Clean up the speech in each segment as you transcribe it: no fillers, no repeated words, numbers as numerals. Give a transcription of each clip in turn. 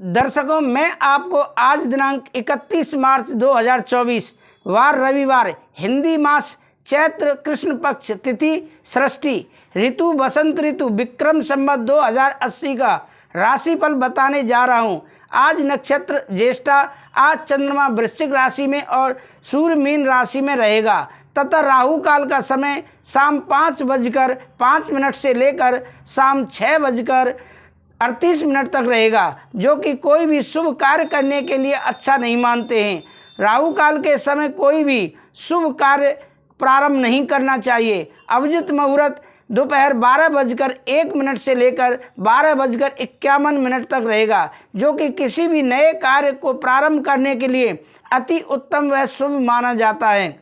दर्शकों, मैं आपको आज दिनांक 31 मार्च 2024 वार रविवार हिंदी मास चैत्र कृष्ण पक्ष तिथि षष्ठी ऋतु बसंत ऋतु विक्रम संवत 2080 का राशिफल बताने जा रहा हूं। आज नक्षत्र ज्येष्ठा, आज चंद्रमा वृश्चिक राशि में और सूर्य मीन राशि में रहेगा तथा राहु काल का समय शाम 5:05 से लेकर शाम 6:38 तक रहेगा, जो कि कोई भी शुभ कार्य करने के लिए अच्छा नहीं मानते हैं। राहु काल के समय कोई भी शुभ कार्य प्रारंभ नहीं करना चाहिए। अभिजित मुहूर्त दोपहर 12:01 से लेकर 12:51 तक रहेगा, जो कि किसी भी नए कार्य को प्रारंभ करने के लिए अति उत्तम व शुभ माना जाता है।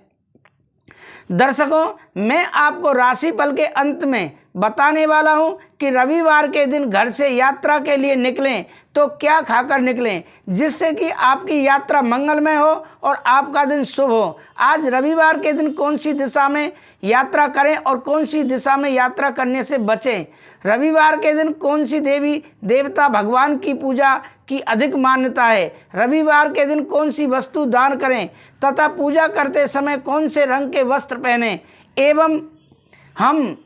दर्शकों, मैं आपको राशिफल के अंत में बताने वाला हूं कि रविवार के दिन घर से यात्रा के लिए निकलें तो क्या खाकर निकलें, जिससे कि आपकी यात्रा मंगलमय हो और आपका दिन शुभ हो। आज रविवार के दिन कौन सी दिशा में यात्रा करें और कौन सी दिशा में यात्रा करने से बचें। रविवार के दिन कौन सी देवी देवता भगवान की पूजा की अधिक मान्यता है। रविवार के दिन कौन सी वस्तु दान करें तथा पूजा करते समय कौन से रंग के वस्त्र पहनें एवं हम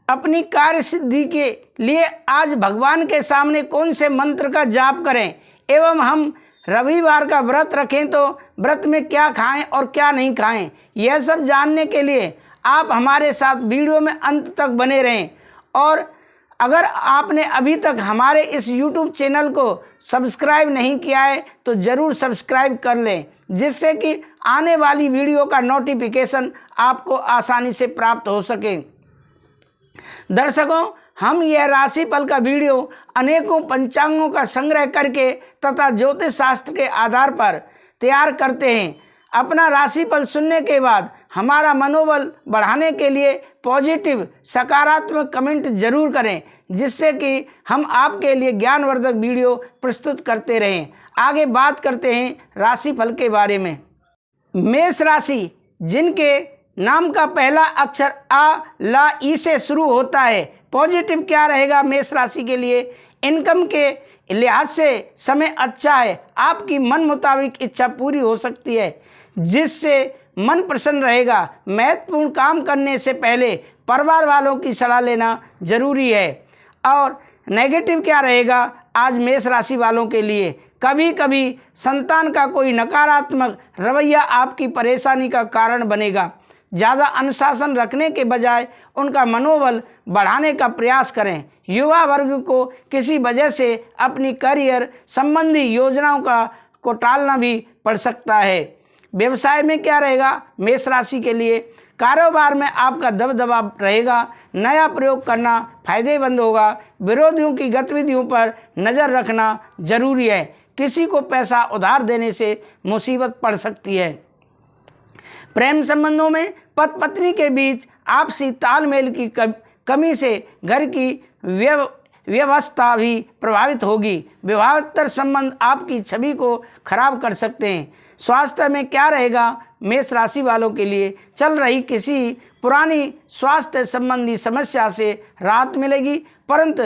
अपनी कार्य सिद्धि के लिए आज भगवान के सामने कौन से मंत्र का जाप करें एवं हम रविवार का व्रत रखें तो व्रत में क्या खाएं और क्या नहीं खाएं, यह सब जानने के लिए आप हमारे साथ वीडियो में अंत तक बने रहें। और अगर आपने अभी तक हमारे इस YouTube चैनल को सब्सक्राइब नहीं किया है तो ज़रूर सब्सक्राइब कर लें, जिससे कि आने वाली वीडियो का नोटिफिकेशन आपको आसानी से प्राप्त हो सके। दर्शकों, हम यह राशिफल का वीडियो अनेकों पंचांगों का संग्रह करके तथा ज्योतिष शास्त्र के आधार पर तैयार करते हैं। अपना राशिफल सुनने के बाद हमारा मनोबल बढ़ाने के लिए पॉजिटिव सकारात्मक कमेंट जरूर करें, जिससे कि हम आपके लिए ज्ञानवर्धक वीडियो प्रस्तुत करते रहें। आगे बात करते हैं राशिफल के बारे में। मेष राशि, जिनके नाम का पहला अक्षर आ ला ई से शुरू होता है, पॉजिटिव क्या रहेगा मेष राशि के लिए। इनकम के लिहाज से समय अच्छा है, आपकी मन मुताबिक इच्छा पूरी हो सकती है, जिससे मन प्रसन्न रहेगा। महत्वपूर्ण काम करने से पहले परिवार वालों की सलाह लेना जरूरी है। और नेगेटिव क्या रहेगा आज मेष राशि वालों के लिए। कभी कभी संतान का कोई नकारात्मक रवैया आपकी परेशानी का कारण बनेगा। ज़्यादा अनुशासन रखने के बजाय उनका मनोबल बढ़ाने का प्रयास करें। युवा वर्ग को किसी वजह से अपनी करियर संबंधी योजनाओं को टालना भी पड़ सकता है। व्यवसाय में क्या रहेगा मेष राशि के लिए। कारोबार में आपका दबदबा रहेगा, नया प्रयोग करना फायदेमंद होगा। विरोधियों की गतिविधियों पर नज़र रखना जरूरी है। किसी को पैसा उधार देने से मुसीबत पड़ सकती है। प्रेम संबंधों में पति पत्नी के बीच आपसी तालमेल की कमी से घर की व्यवस्था भी प्रभावित होगी। विवाहोत्तर संबंध आपकी छवि को खराब कर सकते हैं। स्वास्थ्य में क्या रहेगा मेष राशि वालों के लिए। चल रही किसी पुरानी स्वास्थ्य संबंधी समस्या से राहत मिलेगी, परंतु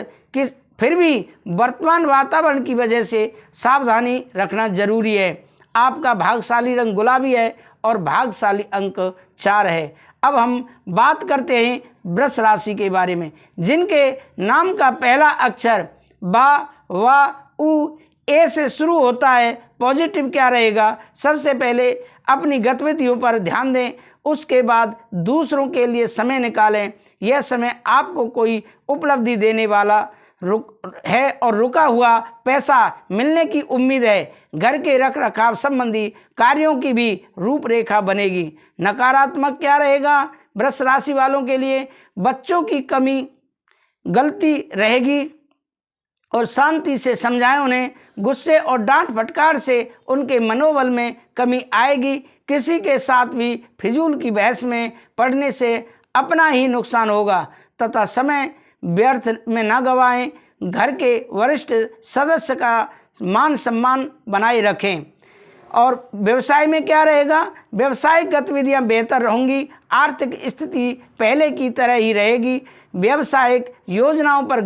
फिर भी वर्तमान वातावरण की वजह से सावधानी रखना जरूरी है। आपका भाग्यशाली रंग गुलाबी है और भाग्यशाली अंक 4 है। अब हम बात करते हैं वृष राशि के बारे में, जिनके नाम का पहला अक्षर बा वा उ ए से शुरू होता है। पॉजिटिव क्या रहेगा, सबसे पहले अपनी गतिविधियों पर ध्यान दें, उसके बाद दूसरों के लिए समय निकालें। यह समय आपको कोई उपलब्धि देने वाला है और रुका हुआ पैसा मिलने की उम्मीद है। घर के रख रखाव संबंधी कार्यों की भी रूपरेखा बनेगी। नकारात्मक क्या रहेगा वृष राशि वालों के लिए। बच्चों की कमी गलती रहेगी और शांति से समझाएं उन्हें। गुस्से और डांट फटकार से उनके मनोबल में कमी आएगी। किसी के साथ भी फिजूल की बहस में पड़ने से अपना ही नुकसान होगा तथा समय व्यर्थ में न गवाएं। घर के वरिष्ठ सदस्य का मान सम्मान बनाए रखें। और व्यवसाय में क्या रहेगा, व्यवसायिक गतिविधियां बेहतर होंगी। आर्थिक स्थिति पहले की तरह ही रहेगी। व्यावसायिक योजनाओं पर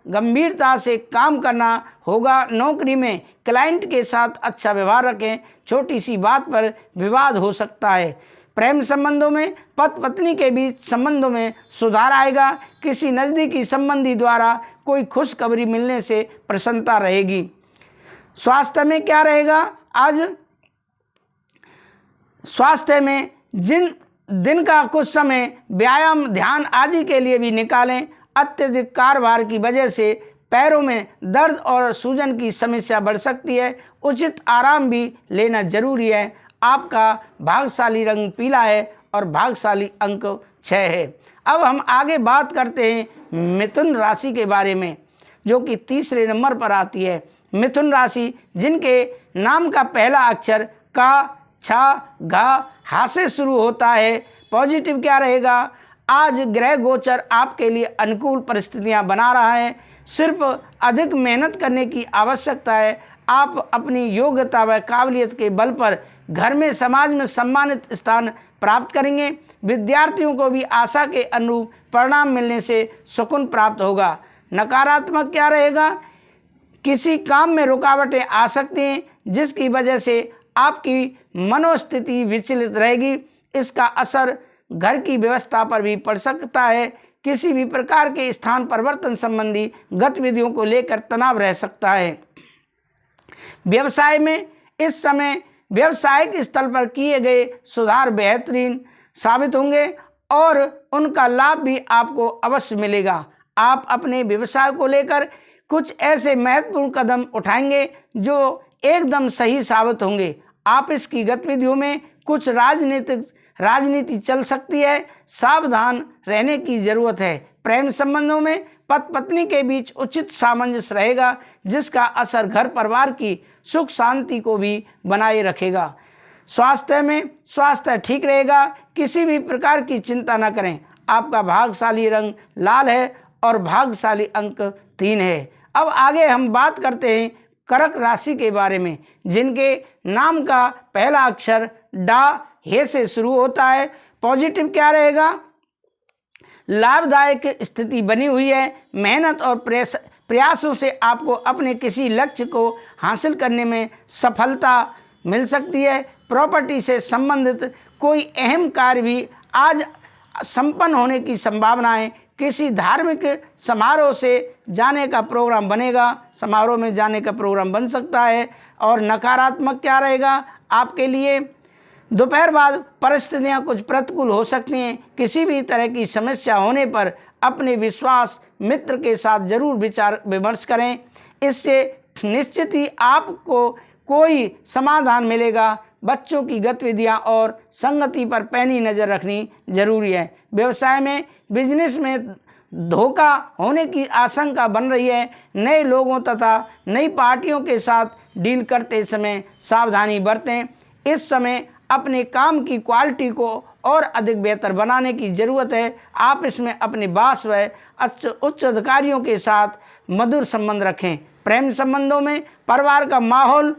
गंभीरता से काम करना होगा। नौकरी में क्लाइंट के साथ अच्छा व्यवहार रखें, छोटी सी बात पर विवाद हो सकता है। प्रेम संबंधों में पति पत्नी के बीच संबंधों में सुधार आएगा। किसी नज़दीकी संबंधी द्वारा कोई खुशखबरी मिलने से प्रसन्नता रहेगी। स्वास्थ्य में क्या रहेगा? आज स्वास्थ्य में दिन का कुछ समय व्यायाम, ध्यान आदि के लिए भी निकालें। अत्यधिक कार्यभार की वजह से पैरों में दर्द और सूजन की समस्या बढ़ सकती है। उचित आराम भी लेना जरूरी है। आपका भाग्यशाली रंग पीला है और भाग्यशाली अंक 6 है। अब हम आगे बात करते हैं मिथुन राशि के बारे में, जो कि तीसरे नंबर पर आती है। मिथुन राशि जिनके नाम का पहला अक्षर का, छा, घा, हा से शुरू होता है। पॉजिटिव क्या रहेगा? आज ग्रह गोचर आपके लिए अनुकूल परिस्थितियां बना रहा है। सिर्फ अधिक मेहनत करने की आवश्यकता है। आप अपनी योग्यता व काबिलियत के बल पर घर में, समाज में सम्मानित स्थान प्राप्त करेंगे। विद्यार्थियों को भी आशा के अनुरूप परिणाम मिलने से सुकून प्राप्त होगा। नकारात्मक क्या रहेगा? किसी काम में रुकावटें आ सकती हैं, जिसकी वजह से आपकी मनोस्थिति विचलित रहेगी। इसका असर घर की व्यवस्था पर भी पड़ सकता है। किसी भी प्रकार के स्थान परिवर्तन संबंधी गतिविधियों को लेकर तनाव रह सकता है। व्यवसाय में इस समय व्यावसायिक स्थल पर किए गए सुधार बेहतरीन साबित होंगे और उनका लाभ भी आपको अवश्य मिलेगा। आप अपने व्यवसाय को लेकर कुछ ऐसे महत्वपूर्ण कदम उठाएंगे जो एकदम सही साबित होंगे। आप इसकी गतिविधियों में कुछ राजनीति चल सकती है, सावधान रहने की जरूरत है। प्रेम संबंधों में पति पत्नी के बीच उचित सामंजस्य रहेगा, जिसका असर घर परिवार की सुख शांति को भी बनाए रखेगा। स्वास्थ्य ठीक रहेगा। किसी भी प्रकार की चिंता न करें। आपका भाग्यशाली रंग लाल है और भाग्यशाली अंक 3 है। अब आगे हम बात करते हैं कर्क राशि के बारे में, जिनके नाम का पहला अक्षर डा, हे से शुरू होता है। पॉजिटिव क्या रहेगा? लाभदायक स्थिति बनी हुई है। मेहनत और प्रयासों से आपको अपने किसी लक्ष्य को हासिल करने में सफलता मिल सकती है। प्रॉपर्टी से संबंधित कोई अहम कार्य भी आज संपन्न होने की संभावना है। किसी धार्मिक समारोह में जाने का प्रोग्राम बन सकता है। और नकारात्मक क्या रहेगा? आपके लिए दोपहर बाद परिस्थितियां कुछ प्रतिकूल हो सकती हैं। किसी भी तरह की समस्या होने पर अपने विश्वास मित्र के साथ जरूर विचार विमर्श करें। इससे निश्चित ही आपको कोई समाधान मिलेगा। बच्चों की गतिविधियां और संगति पर पैनी नज़र रखनी जरूरी है। व्यवसाय में, बिजनेस में धोखा होने की आशंका बन रही है। नए लोगों तथा नई पार्टियों के साथ डील करते समय सावधानी बरतें। इस समय अपने काम की क्वालिटी को और अधिक बेहतर बनाने की ज़रूरत है। आप इसमें अपने बॉस व उच्च अधिकारियों के साथ मधुर संबंध रखें। प्रेम संबंधों में परिवार का माहौल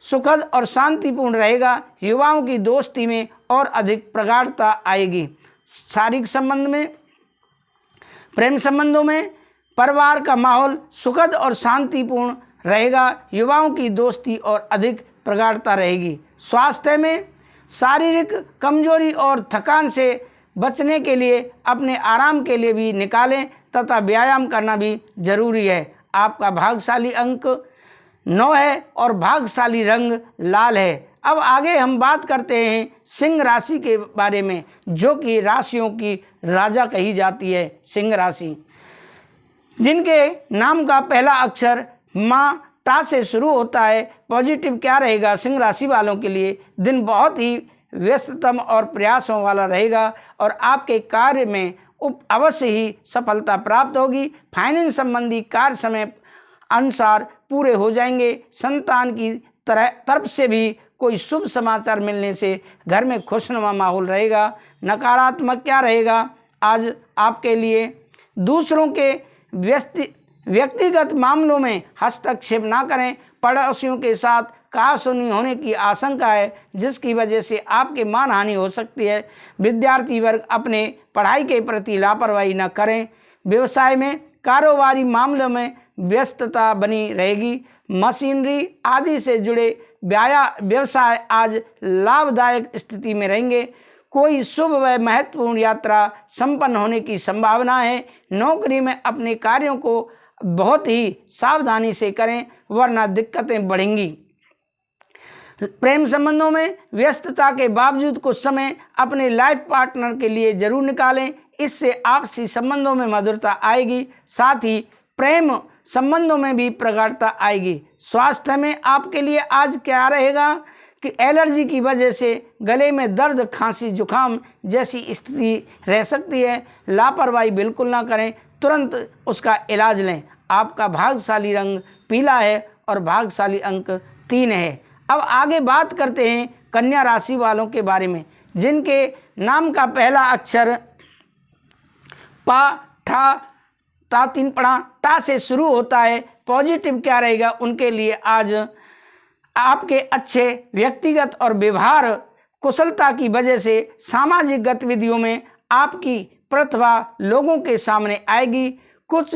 सुखद और शांतिपूर्ण रहेगा। युवाओं की दोस्ती में और अधिक प्रगाढ़ता आएगी। शारीरिक संबंध में, प्रेम संबंधों में परिवार का माहौल सुखद और शांतिपूर्ण रहेगा। युवाओं की दोस्ती और अधिक प्रगाढ़ता रहेगी। स्वास्थ्य में शारीरिक कमजोरी और थकान से बचने के लिए अपने आराम के लिए भी निकालें तथा व्यायाम करना भी जरूरी है। आपका भाग्यशाली अंक 9 है और भाग्यशाली रंग लाल है। अब आगे हम बात करते हैं सिंह राशि के बारे में, जो कि राशियों की राजा कही जाती है। सिंह राशि जिनके नाम का पहला अक्षर माँ टा से शुरू होता है। पॉजिटिव क्या रहेगा? सिंह राशि वालों के लिए दिन बहुत ही व्यस्ततम और प्रयासों वाला रहेगा और आपके कार्य में अवश्य ही सफलता प्राप्त होगी। फाइनेंस संबंधी कार्य समय अनुसार पूरे हो जाएंगे। संतान की तरफ से भी कोई शुभ समाचार मिलने से घर में खुशनुमा माहौल रहेगा। नकारात्मक क्या रहेगा? आज आपके लिए दूसरों के व्यक्तिगत मामलों में हस्तक्षेप ना करें। पड़ोसियों के साथ कहासुनी होने की आशंका है, जिसकी वजह से आपके मानहानि हो सकती है। विद्यार्थी वर्ग अपने पढ़ाई के प्रति लापरवाही न करें। व्यवसाय में कारोबारी मामलों में व्यस्तता बनी रहेगी। मशीनरी आदि से जुड़े व्यवसाय आज लाभदायक स्थिति में रहेंगे। कोई शुभ व महत्वपूर्ण यात्रा संपन्न होने की संभावना है। नौकरी में अपने कार्यों को बहुत ही सावधानी से करें वरना दिक्कतें बढ़ेंगी। प्रेम संबंधों में व्यस्तता के बावजूद कुछ समय अपने लाइफ पार्टनर के लिए जरूर निकालें, इससे आपसी संबंधों में मधुरता आएगी, साथ ही प्रेम संबंधों में भी प्रगाढ़ता आएगी। स्वास्थ्य में आपके लिए आज क्या रहेगा कि एलर्जी की वजह से गले में दर्द, खांसी, जुकाम जैसी स्थिति रह सकती है। लापरवाही बिल्कुल ना करें, तुरंत उसका इलाज लें। आपका भाग्यशाली रंग पीला है और भाग्यशाली अंक 3 है। अब आगे बात करते हैं कन्या राशि वालों के बारे में, जिनके नाम का पहला अक्षर पा, ठा, ता, 3 पढ़ा, टा से शुरू होता है। पॉजिटिव क्या रहेगा उनके लिए आज आपके अच्छे व्यक्तिगत और व्यवहार कुशलता की वजह से सामाजिक गतिविधियों में आपकी प्रतिभा लोगों के सामने आएगी। कुछ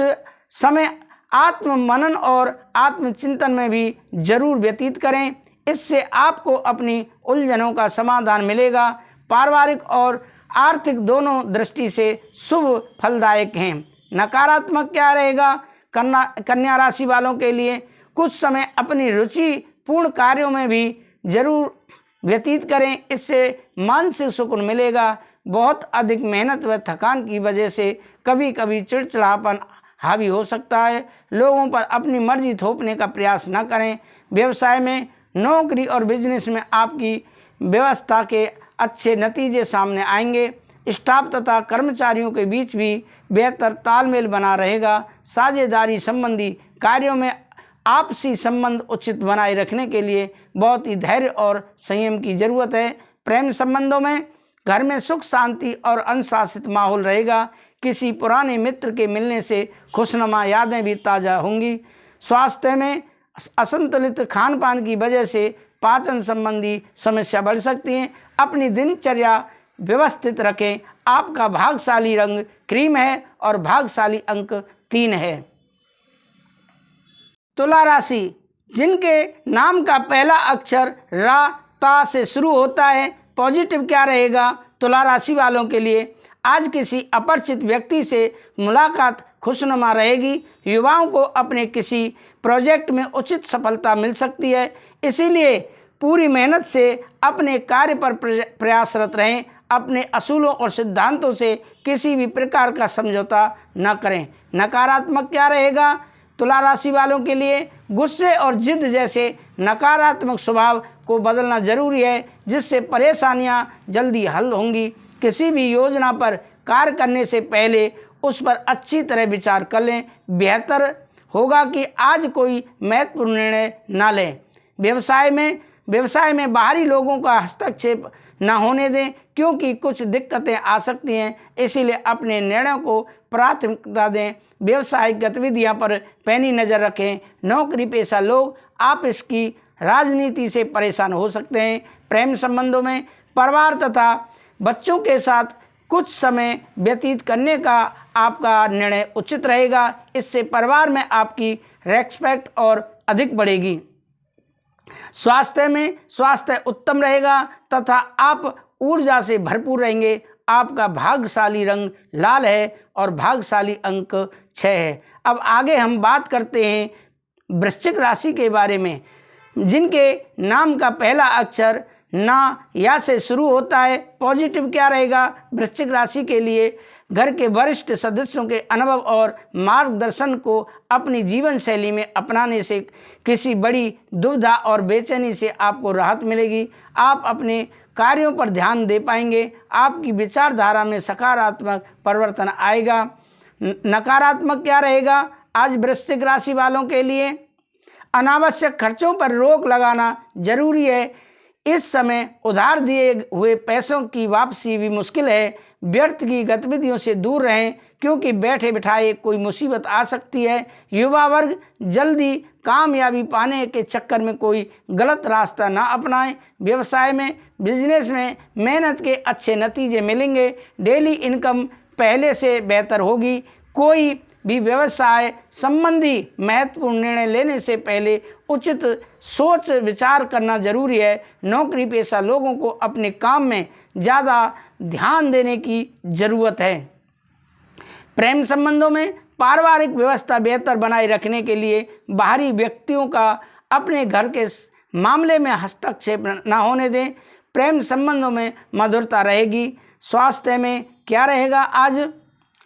समय आत्म मनन और आत्मचिंतन में भी जरूर व्यतीत करें, इससे आपको अपनी उलझनों का समाधान मिलेगा। पारिवारिक और आर्थिक दोनों दृष्टि से शुभ फलदायक हैं। नकारात्मक क्या रहेगा कन्या राशि वालों के लिए? कुछ समय अपनी रुचिपूर्ण कार्यों में भी जरूर व्यतीत करें, इससे मानसिक सुकून मिलेगा। बहुत अधिक मेहनत व थकान की वजह से कभी कभी चिड़चिड़ापन हावी हो सकता है। लोगों पर अपनी मर्जी थोपने का प्रयास न करें। व्यवसाय में, नौकरी और बिजनेस में आपकी व्यवस्था के अच्छे नतीजे सामने आएंगे। स्टाफ तथा कर्मचारियों के बीच भी बेहतर तालमेल बना रहेगा। साझेदारी संबंधी कार्यों में आपसी संबंध उचित बनाए रखने के लिए बहुत ही धैर्य और संयम की जरूरत है। प्रेम संबंधों में घर में सुख शांति और अनुशासित माहौल रहेगा। किसी पुराने मित्र के मिलने से खुशनुमा यादें भी ताज़ा होंगी। स्वास्थ्य में असंतुलित खान पान की वजह से पाचन संबंधी समस्या बढ़ सकती हैं। अपनी दिनचर्या व्यवस्थित रखें। आपका भाग्यशाली रंग क्रीम है और भाग्यशाली अंक 3 है। तुला राशि, जिनके नाम का पहला अक्षर रा, ता से शुरू होता है। पॉजिटिव क्या रहेगा तुला राशि वालों के लिए? आज किसी अपरिचित व्यक्ति से मुलाकात खुशनुमा रहेगी। युवाओं को अपने किसी प्रोजेक्ट में उचित सफलता मिल सकती है, इसीलिए पूरी मेहनत से अपने कार्य पर प्रयासरत रहें। अपने असूलों और सिद्धांतों से किसी भी प्रकार का समझौता न करें। नकारात्मक क्या रहेगा तुला राशि वालों के लिए? गुस्से और जिद जैसे नकारात्मक स्वभाव को बदलना जरूरी है, जिससे परेशानियां जल्दी हल होंगी। किसी भी योजना पर कार्य करने से पहले उस पर अच्छी तरह विचार कर लें। बेहतर होगा कि आज कोई महत्वपूर्ण निर्णय न लें। व्यवसाय में बाहरी लोगों का हस्तक्षेप न होने दें, क्योंकि कुछ दिक्कतें आ सकती हैं, इसीलिए अपने निर्णयों को प्राथमिकता दें। व्यवसायिक गतिविधियों पर पैनी नज़र रखें। नौकरी पेशा लोग आपस की राजनीति से परेशान हो सकते हैं। प्रेम संबंधों में परिवार तथा बच्चों के साथ कुछ समय व्यतीत करने का आपका निर्णय उचित रहेगा, इससे परिवार में आपकी रेस्पेक्ट और अधिक बढ़ेगी। स्वास्थ्य उत्तम रहेगा तथा आप ऊर्जा से भरपूर रहेंगे। आपका भाग्यशाली रंग लाल है और भाग्यशाली अंक 6 है। अब आगे हम बात करते हैं वृश्चिक राशि के बारे में, जिनके नाम का पहला अक्षर ना, या से शुरू होता है। पॉजिटिव क्या रहेगा वृश्चिक राशि के लिए? घर के वरिष्ठ सदस्यों के अनुभव और मार्गदर्शन को अपनी जीवन शैली में अपनाने से किसी बड़ी दुविधा और बेचैनी से आपको राहत मिलेगी। आप अपने कार्यों पर ध्यान दे पाएंगे। आपकी विचारधारा में सकारात्मक परिवर्तन आएगा। नकारात्मक क्या रहेगा आज वृश्चिक राशि वालों के लिए? अनावश्यक खर्चों पर रोक लगाना जरूरी है। इस समय उधार दिए हुए पैसों की वापसी भी मुश्किल है। व्यर्थ की गतिविधियों से दूर रहें, क्योंकि बैठे बिठाए कोई मुसीबत आ सकती है। युवा वर्ग जल्दी कामयाबी पाने के चक्कर में कोई गलत रास्ता ना अपनाएं। व्यवसाय में, बिजनेस में मेहनत के अच्छे नतीजे मिलेंगे। डेली इनकम पहले से बेहतर होगी। कोई भी व्यवसाय संबंधी महत्वपूर्ण निर्णय लेने से पहले उचित सोच विचार करना जरूरी है। नौकरी पेशा लोगों को अपने काम में ज़्यादा ध्यान देने की ज़रूरत है। प्रेम संबंधों में पारिवारिक व्यवस्था बेहतर बनाए रखने के लिए बाहरी व्यक्तियों का अपने घर के मामले में हस्तक्षेप न होने दें। प्रेम संबंधों में मधुरता रहेगी। स्वास्थ्य में क्या रहेगा? आज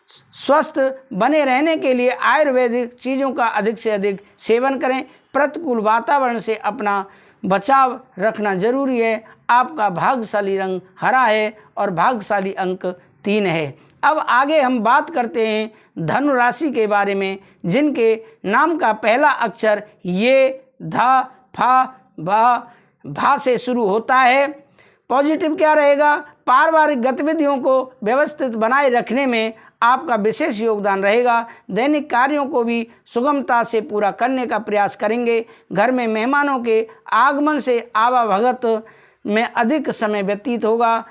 स्वस्थ बने रहने के लिए आयुर्वेदिक चीज़ों का अधिक से अधिक सेवन करें। प्रतिकूल वातावरण से अपना बचाव रखना जरूरी है। आपका भाग्यशाली रंग हरा है और भाग्यशाली अंक 3 है। अब आगे हम बात करते हैं धनु राशि के बारे में, जिनके नाम का पहला अक्षर ये, धा, फा, भा से शुरू होता है। पॉजिटिव क्या रहेगा? पारिवारिक गतिविधियों को व्यवस्थित बनाए रखने में आपका विशेष योगदान रहेगा। दैनिक कार्यों को भी सुगमता से पूरा करने का प्रयास करेंगे। घर में मेहमानों के आगमन से आवाभगत में अधिक समय व्यतीत होगा।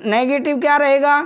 नेगेटिव क्या रहेगा?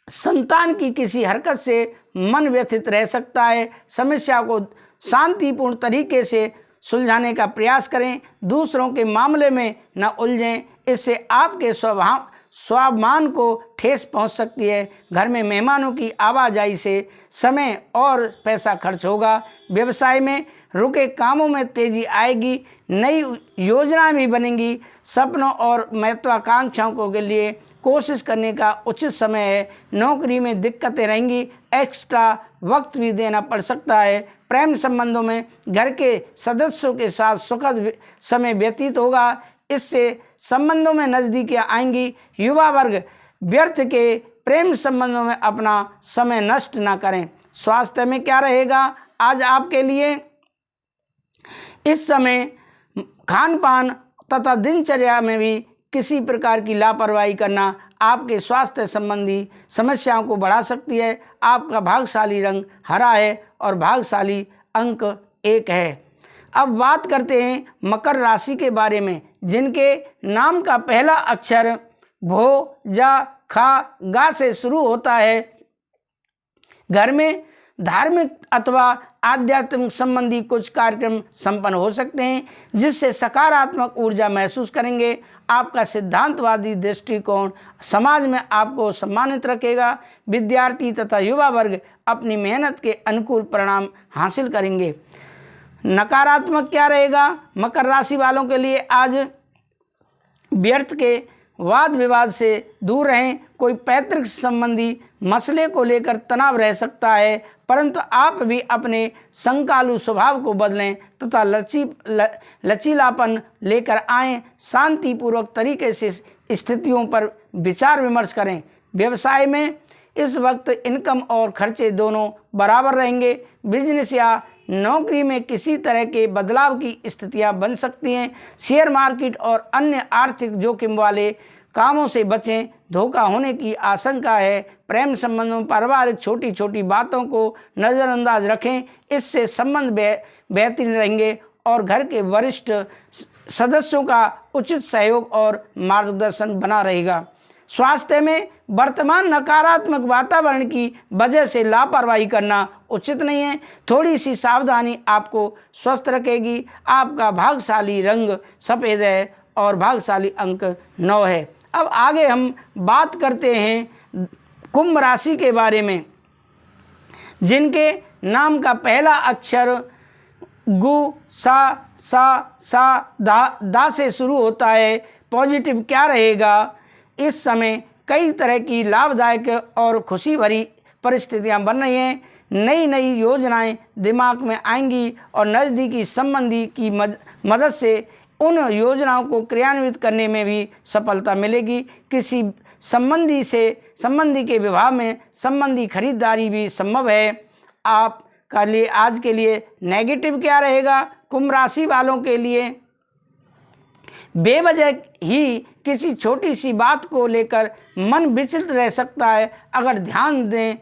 संतान की किसी हरकत से मन व्यथित रह सकता है। समस्या को शांतिपूर्ण तरीके से सुलझाने का प्रयास करें। दूसरों के मामले में न उलझें, इससे आपके स्वाभिमान को ठेस पहुंच सकती है। घर में मेहमानों की आवाजाही से समय और पैसा खर्च होगा। व्यवसाय में रुके कामों में तेजी आएगी। नई योजनाएं भी बनेंगी। सपनों और महत्वाकांक्षाओं के लिए कोशिश करने का उचित समय है। नौकरी में दिक्कतें रहेंगी। एक्स्ट्रा वक्त भी देना पड़ सकता है। प्रेम संबंधों में घर के सदस्यों के साथ सुखद समय व्यतीत होगा। इससे संबंधों में नज़दीकियाँ आएंगी। युवा वर्ग व्यर्थ के प्रेम संबंधों में अपना समय नष्ट ना करें। स्वास्थ्य में क्या रहेगा आज आपके लिए? इस समय खान पान तथा दिनचर्या में भी किसी प्रकार की लापरवाही करना आपके स्वास्थ्य संबंधी समस्याओं को बढ़ा सकती है। आपका भाग्यशाली रंग हरा है और भाग्यशाली अंक 1 है। अब बात करते हैं मकर राशि के बारे में, जिनके नाम का पहला अक्षर भो, जा, खा, गा से शुरू होता है। घर में धार्मिक अथवा आध्यात्मिक संबंधी कुछ कार्यक्रम संपन्न हो सकते हैं, जिससे सकारात्मक ऊर्जा महसूस करेंगे। आपका सिद्धांतवादी दृष्टिकोण समाज में आपको सम्मानित रखेगा। विद्यार्थी तथा युवा वर्ग अपनी मेहनत के अनुकूल परिणाम हासिल करेंगे। नकारात्मक क्या रहेगा मकर राशि वालों के लिए? आज व्यर्थ के वाद विवाद से दूर रहें। कोई पैतृक संबंधी मसले को लेकर तनाव रह सकता है, परंतु आप भी अपने संकालु स्वभाव को बदलें तथा लचीलापन लेकर आएं। शांतिपूर्वक तरीके से स्थितियों पर विचार विमर्श करें। व्यवसाय में इस वक्त इनकम और खर्चे दोनों बराबर रहेंगे। बिजनेस या नौकरी में किसी तरह के बदलाव की स्थितियां बन सकती हैं। शेयर मार्केट और अन्य आर्थिक जोखिम वाले कामों से बचें, धोखा होने की आशंका है। प्रेम संबंधों में पारिवारिक छोटी छोटी बातों को नज़रअंदाज रखें, इससे संबंध बेहतरीन रहेंगे और घर के वरिष्ठ सदस्यों का उचित सहयोग और मार्गदर्शन बना रहेगा। स्वास्थ्य में वर्तमान नकारात्मक वातावरण की वजह से लापरवाही करना उचित नहीं है। थोड़ी सी सावधानी आपको स्वस्थ रखेगी। आपका भाग्यशाली रंग सफ़ेद है और भाग्यशाली अंक 9 है। अब आगे हम बात करते हैं कुंभ राशि के बारे में, जिनके नाम का पहला अक्षर गु, सा, दा से शुरू होता है। पॉजिटिव क्या रहेगा? इस समय कई तरह की लाभदायक और खुशी भरी परिस्थितियां बन रही हैं। नई नई योजनाएं दिमाग में आएंगी और नज़दीकी संबंधी की मदद से उन योजनाओं को क्रियान्वित करने में भी सफलता मिलेगी। किसी संबंधी के विवाह में संबंधी खरीदारी भी संभव है। आपका लिए आज के लिए नेगेटिव क्या रहेगा कुंभ राशि वालों के लिए? बेवजह ही किसी छोटी सी बात को लेकर मन विचलित रह सकता है। अगर ध्यान दें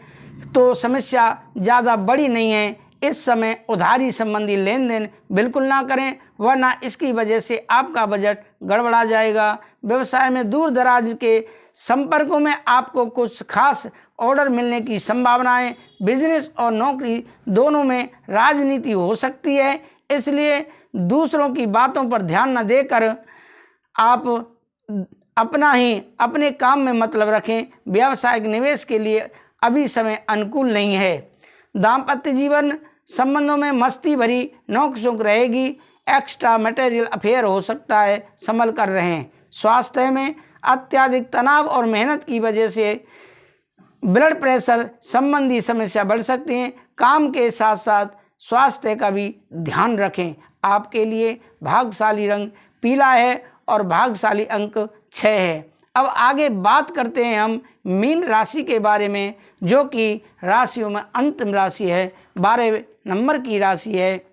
तो समस्या ज़्यादा बड़ी नहीं है। इस समय उधारी संबंधी लेन देन बिल्कुल ना करें, वरना इसकी वजह से आपका बजट गड़बड़ा जाएगा। व्यवसाय में दूर दराज के संपर्कों में आपको कुछ खास ऑर्डर मिलने की संभावनाएं, बिजनेस और नौकरी दोनों में राजनीति हो सकती है, इसलिए दूसरों की बातों पर ध्यान न देकर आप अपने काम में मतलब रखें। व्यावसायिक निवेश के लिए अभी समय अनुकूल नहीं है। दाम्पत्य जीवन संबंधों में मस्ती भरी नोक-झोंक रहेगी। एक्स्ट्रा मटेरियल अफेयर हो सकता है, संभल कर रहें। स्वास्थ्य में अत्यधिक तनाव और मेहनत की वजह से ब्लड प्रेशर संबंधी समस्या बढ़ सकती हैं। काम के साथ साथ स्वास्थ्य का भी ध्यान रखें। आपके लिए भाग्यशाली रंग पीला है और भाग्यशाली अंक 6 है। अब आगे बात करते हैं हम मीन राशि के बारे में, जो कि राशियों में अंतिम राशि है, 12 नंबर की राशि है।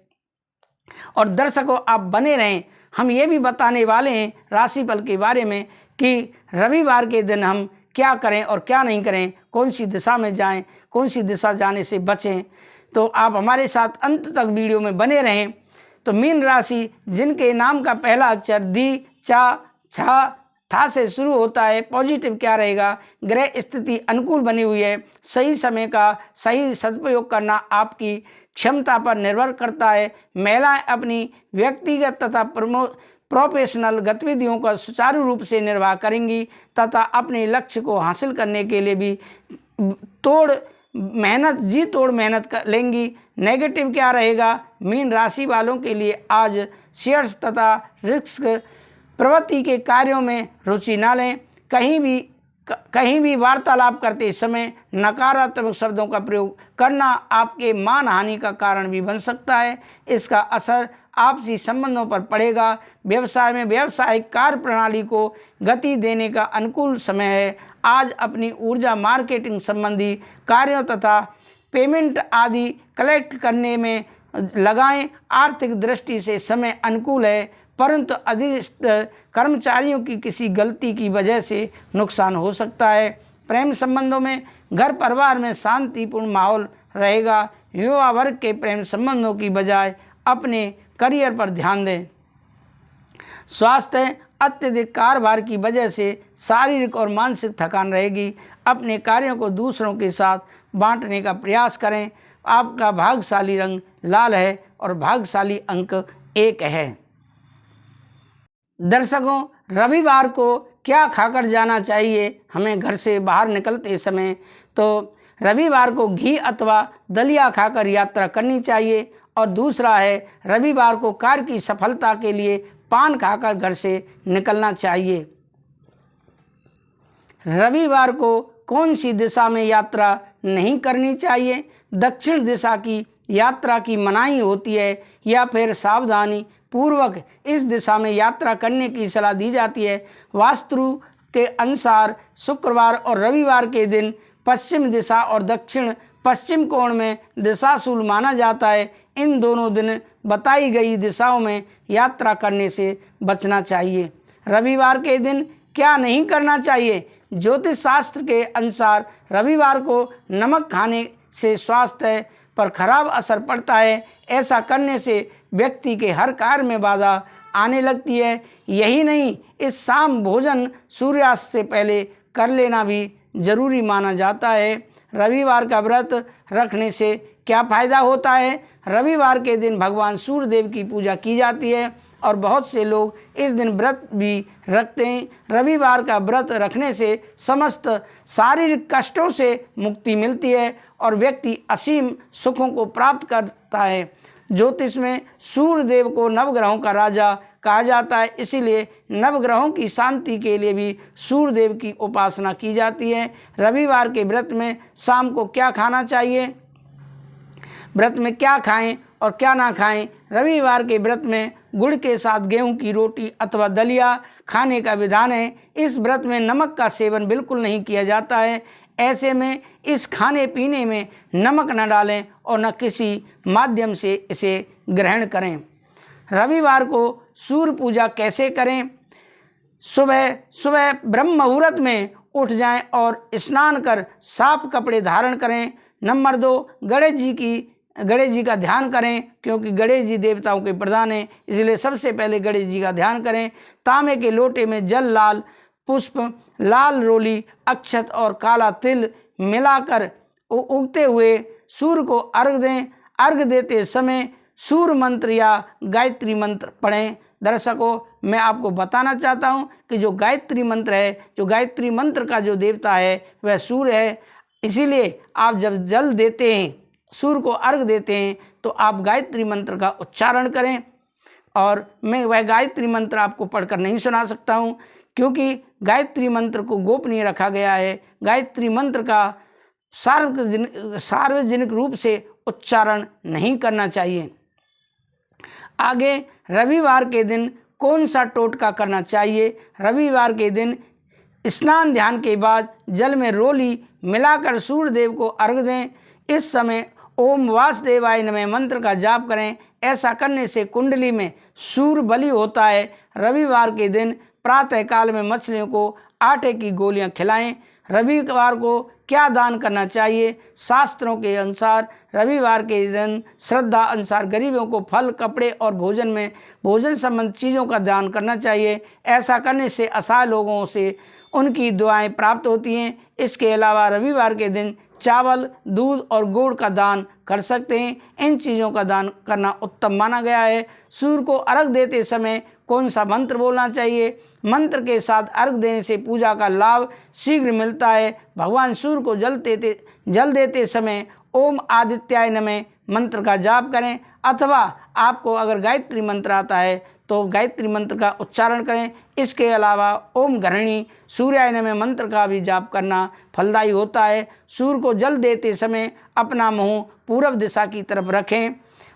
और दर्शकों, आप बने रहें। हम ये भी बताने वाले हैं राशिफल के बारे में कि रविवार के दिन हम क्या करें और क्या नहीं करें, कौन सी दिशा में जाएं, कौन सी दिशा जाने से बचें। तो आप हमारे साथ अंत तक वीडियो में बने रहें। तो मीन राशि जिनके नाम का पहला अक्षर दी, चा, छा, था से शुरू होता है, पॉजिटिव क्या रहेगा? ग्रह स्थिति अनुकूल बनी हुई है। सही समय का सही सदुपयोग करना आपकी क्षमता पर निर्भर करता है। महिलाएं अपनी व्यक्तिगत तथा प्रोफेशनल गतिविधियों का सुचारू रूप से निर्वाह करेंगी तथा अपने लक्ष्य को हासिल करने के लिए भी जी तोड़ मेहनत कर लेंगी। नेगेटिव क्या रहेगा? मीन राशि वालों के लिए आज शेयर्स तथा रिस्क प्रवृत्ति के कार्यों में रुचि न लें। कहीं भी वार्तालाप करते समय नकारात्मक शब्दों का प्रयोग करना आपके मान हानि का कारण भी बन सकता है। इसका असर आपसी संबंधों पर पड़ेगा। व्यवसाय में व्यावसायिक कार्य प्रणाली को गति देने का अनुकूल समय है। आज अपनी ऊर्जा मार्केटिंग संबंधी कार्यों तथा पेमेंट आदि कलेक्ट करने में लगाएं। आर्थिक दृष्टि से समय अनुकूल है, परंतु अधीनस्थ कर्मचारियों की किसी गलती की वजह से नुकसान हो सकता है। प्रेम संबंधों में घर परिवार में शांतिपूर्ण माहौल रहेगा। युवा वर्ग के प्रेम संबंधों की बजाय अपने करियर पर ध्यान दें। स्वास्थ्य अत्यधिक कार्यभार की वजह से शारीरिक और मानसिक थकान रहेगी। अपने कार्यों को दूसरों के साथ बांटने का प्रयास करें। आपका भाग्यशाली रंग लाल है और भाग्यशाली अंक 1 है। दर्शकों, रविवार को क्या खाकर जाना चाहिए हमें घर से बाहर निकलते समय? तो रविवार को घी अथवा दलिया खाकर यात्रा करनी चाहिए। और दूसरा है, रविवार को कार्य की सफलता के लिए पान खाकर घर से निकलना चाहिए। रविवार को कौन सी दिशा में यात्रा नहीं करनी चाहिए? दक्षिण दिशा की यात्रा की मनाही होती है या फिर सावधानी पूर्वक इस दिशा में यात्रा करने की सलाह दी जाती है। वास्तु के अनुसार शुक्रवार और रविवार के दिन पश्चिम दिशा और दक्षिण पश्चिम कोण में दिशाशूल माना जाता है। इन दोनों दिन बताई गई दिशाओं में यात्रा करने से बचना चाहिए। रविवार के दिन क्या नहीं करना चाहिए? ज्योतिष शास्त्र के अनुसार रविवार को नमक खाने से स्वास्थ्य पर खराब असर पड़ता है। ऐसा करने से व्यक्ति के हर कार्य में बाधा आने लगती है। यही नहीं, इस शाम भोजन सूर्यास्त से पहले कर लेना भी जरूरी माना जाता है। रविवार का व्रत रखने से क्या फ़ायदा होता है? रविवार के दिन भगवान सूर्य देव की पूजा की जाती है और बहुत से लोग इस दिन व्रत भी रखते हैं। रविवार का व्रत रखने से समस्त शारीरिक कष्टों से मुक्ति मिलती है और व्यक्ति असीम सुखों को प्राप्त करता है। ज्योतिष में सूर्य देव को नवग्रहों का राजा कहा जाता है, इसीलिए नवग्रहों की शांति के लिए भी सूर्य देव की उपासना की जाती है। रविवार के व्रत में शाम को क्या खाना चाहिए? व्रत में क्या खाएं और क्या ना खाएं? रविवार के व्रत में गुड़ के साथ गेहूं की रोटी अथवा दलिया खाने का विधान है। इस व्रत में नमक का सेवन बिल्कुल नहीं किया जाता है। ऐसे में इस खाने पीने में नमक न डालें और न किसी माध्यम से इसे ग्रहण करें। रविवार को सूर्य पूजा कैसे करें? सुबह ब्रह्म मुहूर्त में उठ जाएं और स्नान कर साफ कपड़े धारण करें। नंबर 2, गणेश जी का ध्यान करें, क्योंकि गणेश जी देवताओं के प्रधान हैं, इसलिए सबसे पहले गणेश जी का ध्यान करें। तांबे के लोटे में जल, लाल पुष्प, लाल रोली, अक्षत और काला तिल मिलाकर उगते हुए सूर्य को अर्घ दें। अर्घ देते समय सूर्य मंत्र या गायत्री मंत्र पढ़ें। दर्शकों, मैं आपको बताना चाहता हूं कि जो गायत्री मंत्र है, जो गायत्री मंत्र का जो देवता है वह सूर्य है। इसीलिए आप जब जल देते हैं, सूर्य को अर्घ देते हैं, तो आप गायत्री मंत्र का उच्चारण करें। और मैं वह गायत्री मंत्र आपको पढ़कर नहीं सुना सकता हूं, क्योंकि गायत्री मंत्र को गोपनीय रखा गया है। गायत्री मंत्र का सार्वजनिक रूप से उच्चारण नहीं करना चाहिए। आगे, रविवार के दिन कौन सा टोटका करना चाहिए? रविवार के दिन स्नान ध्यान के बाद जल में रोली मिलाकर सूर्य देव को अर्घ दें। इस समय ओम वासुदेवाय नमः मंत्र का जाप करें। ऐसा करने से कुंडली में सूर्य बलि होता है। रविवार के दिन प्रातः काल में मछलियों को आटे की गोलियां खिलाएं। रविवार को क्या दान करना चाहिए? शास्त्रों के अनुसार रविवार के दिन श्रद्धा अनुसार गरीबों को फल, कपड़े और भोजन संबंधी चीज़ों का दान करना चाहिए। ऐसा करने से असहाय लोगों से उनकी दुआएं प्राप्त होती हैं। इसके अलावा रविवार के दिन चावल, दूध और गुड़ का दान कर सकते हैं। इन चीज़ों का दान करना उत्तम माना गया है। सूर्य को अर्घ देते समय कौन सा मंत्र बोलना चाहिए? मंत्र के साथ अर्घ देने से पूजा का लाभ शीघ्र मिलता है। भगवान सूर्य को जल देते समय ओम आदित्याय नमः मंत्र का जाप करें, अथवा आपको अगर गायत्री मंत्र आता है तो गायत्री मंत्र का उच्चारण करें। इसके अलावा ओम घृणी सूर्याय नमः मंत्र का भी जाप करना फलदायी होता है। सूर्य को जल देते समय अपना मुंह पूर्व दिशा की तरफ रखें।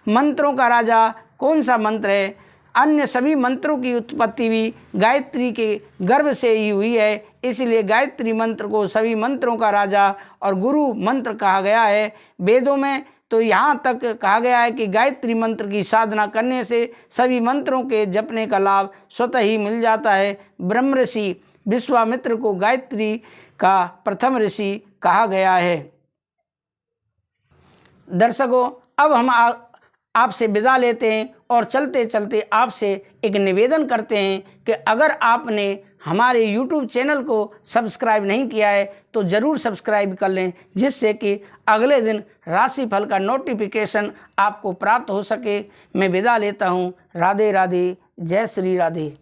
मंत्रों का राजा कौन सा मंत्र है? अन्य सभी मंत्रों की उत्पत्ति भी गायत्री के गर्भ से ही हुई है। इसलिए गायत्री मंत्र को सभी मंत्रों का राजा और गुरु मंत्र कहा गया है। वेदों में तो यहाँ तक कहा गया है कि गायत्री मंत्र की साधना करने से सभी मंत्रों के जपने का लाभ स्वतः ही मिल जाता है। ब्रह्म ऋषि विश्वामित्र को गायत्री का प्रथम ऋषि कहा गया है। दर्शकों, अब हम आपसे विदा लेते हैं और चलते चलते आपसे एक निवेदन करते हैं कि अगर आपने हमारे YouTube चैनल को सब्सक्राइब नहीं किया है तो ज़रूर सब्सक्राइब कर लें, जिससे कि अगले दिन राशिफल का नोटिफिकेशन आपको प्राप्त हो सके। मैं विदा लेता हूँ। राधे राधे, जय श्री राधे।